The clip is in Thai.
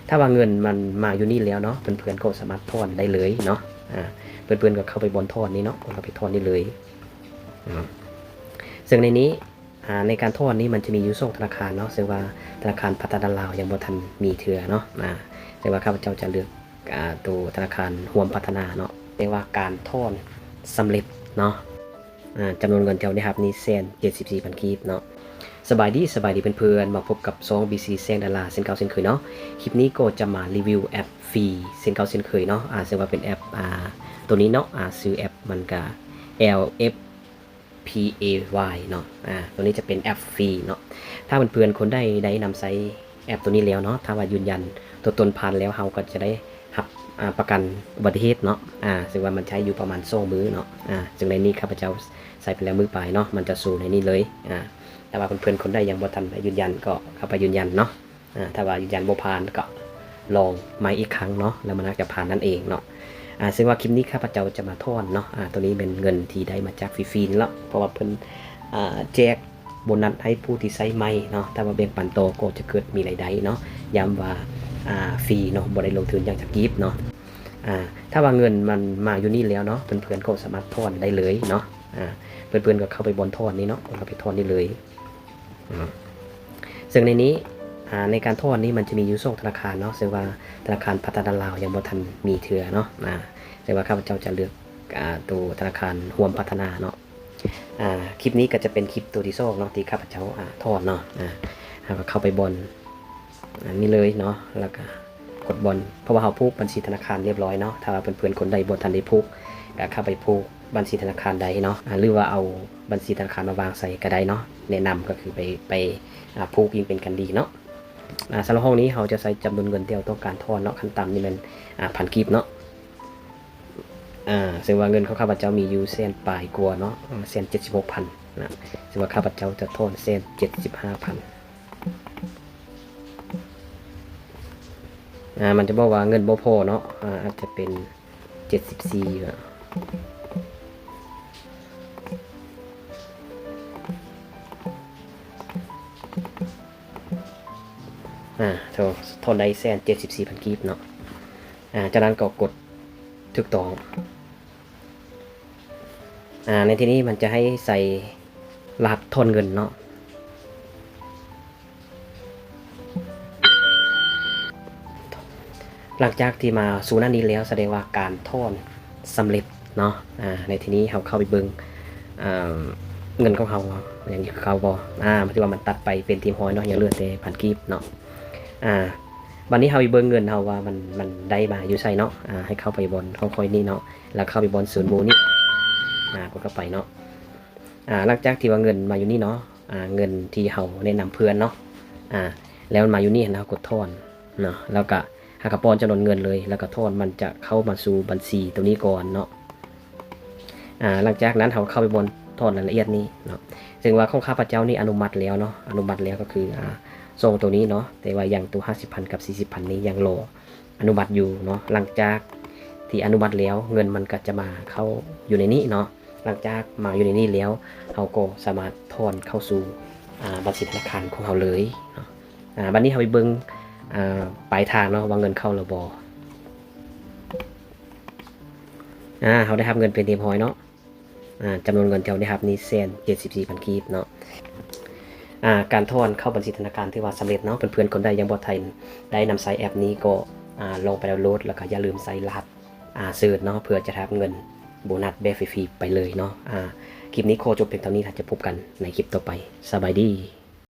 ถ้าว่าเงินมันมาอยู่นี่แล้วเนาะเพื่อนๆก็สามารถถอนได้เลยเนาะเพื่อนๆก็เข้าไปบนถอนนี้เนาะเข้าไปถอนได้เลยซึ่งในนี้ในการถอนนี้มันจะมีอยู่2ธนาคารเนาะซึ่งว่าธนาคารพัฒนาลาวยังบ่ทันมีเถื่อเนาะซึ่งว่าข้าพเจ้าจะเลือกตัวธนาคารห่วมพัฒนาเนาะเรียกว่าการถอนสำเร็จเนาะจำนวนเงินเท่านี้ครับนี่174,000 กีบเนาะสบายดีเพื่อนๆมาพบกับ2 BC แซงดาราเช่นเก่าเช่นเคยเนาะคลิปนี้ก็จะมารีวิวแอปฟรีเช่นเก่าเช่นเคยเนาะซึ่งว่าเป็นแอปตัวนี้เนาะซื้อแอปมันก็ LFPAY เนาะตัวนี้จะเป็นแอปฟรีเนาะถ้าเพื่อนๆคนได้นำใช้แอปตัวนี้แล้วเนาะถ้าว่ายืนยันตัวตนผ่านแล้วเราก็จะได้รับประกันอุบัติเหตุเนาะซึ่งว่ามันใช้อยู่ประมาณ2 มื้อเนาะซึ่งในนี้ข้าพเจ้าใส่ไปแล้วมือปลายเนาะมันจะสู่ในนี้เลยแต่ว่าเพื่อนๆคนใดยังบ่ทันยืนยันก็เข้าไปยืนยันเนาะถ้าว่ายืนยันบ่ผ่านก็ลองใหม่อีกครั้งเนาะแล้วมันน่าจะผ่านนั่นเองเนาะซึ่งว่าคลิปนี้ข้าพเจ้าจะมาทอนเนาะตัวนี้เป็นเงินที่ได้มาจากฟรีๆแล้วเพราะว่าเพิ่นแจกโบนัสให้ผู้ที่ใช้ไม้เนาะถ้าว่าแบ่งปันโตก็จะเกิดมีรายได้เนาะย้ำว่าฟรีเนาะบ่ได้ลงทุนอย่างจะกีบเนาะถ้าว่าเงินมันมาอยู่นี่แล้วเนาะเพื่อนๆก็สามารถทอนได้เลยเนาะเพื่อนๆก็เข้าไปบนทอนนี้เนาะเข้าไปทอนได้เลยซึ่งในนี้ในการทอนนี้มันจะมีอยู่2ธนาคารเนาะซึ่งว่าธนาคารพัฒนาลาวยังบ่ทันมีเถื่อเนาะซึ่งว่าข้าพเจ้าจะเลือกตัวธนาคารห่วมพัฒนาเนาะคลิปนี้ก็จะเป็นคลิปตัวที่2เนาะที่ข้าพเจ้าทอนเนาะเข้าไปบนนี่เลยเนาะแล้วก็กดบนเพราะว่าเราผูกบัญชีธนาคารเรียบร้อยเนาะถ้าว่าเพื่อนๆคนใดบ่ทันได้ผูกก็เข้าไปผูกบัญชีธนาคารใดเนาะหรือว่าเอาบัญชีธนาคารมาวางใส่ก็ได้เนาะแนะนำก็คือไปผูกยิ่งเป็นกันดีเนาะสำหรับห้องนี้เราจะใส่จำนวนเงินที่เราต้องการทอนเนาะขั้นต่ำนี่มัน1,000 กีบเนาะซึ่งว่าเงินของข้าพเจ้ามีอยู่100,000 กว่าเนาะ176,000นะซึ่งว่าข้าพเจ้าจะทอน175,000มันจะบอกว่าเงินบ่พอเนาะอาจจะเป็น74ทนได้174,000 กีบเนาะจากนั้นก็กดถูกต้องในที่นี้มันจะให้ใส่รหัสทอนเงินเนาะหลังจากที่มาสู่หน้านี้แล้วแสดงว่าการทอนสำเร็จเนาะในที่นี้เราเข้าไปเบิ่งเงินของเขาอย่างที่เขาบอกมันที่ว่ามันตัดไปเป็นทีมหอยเนาะอย่าเลือดแต่1,000 กีบเนาะวันนี้เราไปเบิ่งเงินเราว่ามันได้มาอยู่ใส่เนาะให้เข้าไปบนค่อยๆนี่เนาะแล้วเข้าไปบนศูนย์หมู่นี่กดเข้าไปเนาะหลังจากที่ว่าเงินมาอยู่นี่เนาะเงินที่เราแนะนำเพื่อนเนาะแล้วมันมาอยู่นี่เรากดทอนเนาะแล้วก็หากระปอนจำนวนเงินเลยแล้วก็ทอนมันจะเข้ามาสู่บัญชีตัวนี้ก่อนเนาะหลังจากนั้นเราเข้าไปบนทอนรายละเอียดนี้เนาะซึ่งว่าของข้าพเจ้านี่อนุมัติแล้วเนาะอนุมัติแล้วก็คือส่งตัวนี้เนาะแต่ว่าอย่างตัว50,000 กับ 40,000 นี้ยังรออนุมัติอยู่เนาะหลังจากที่อนุมัติแล้วเงินมันก็จะมาเข้าอยู่ในนี้เนาะหลังจากมาอยู่ในนี้แล้วเราก็สามารถถอนเข้าสู่บัญชีธนาคารของเราเลยเนาะบัดนี้เราไปเบิ่งปลายทางเนาะว่าเงินเข้าหรือบ่เราได้รับเงินเป็นเต็มหอยเนาะจำนวนเงินที่เราได้รับนี่174,000 กีบเนาะการถอนเข้าบัญชีธนาคารที่ว่าสำเร็จเนาะเพื่อนๆคนใดยังบ่ทันได้นำใช้แอปนี้ก็ลองไปดาวน์โหลดแล้วก็อย่าลืมใส่รหัสเสิร์ชเนาะเพื่อจะรับเงินโบนัสแบบฟรีๆไปเลยเนาะคลิปนี้โคจบเพียงเท่านี้ถ้าจะพบกันในคลิปต่อไปสบายดี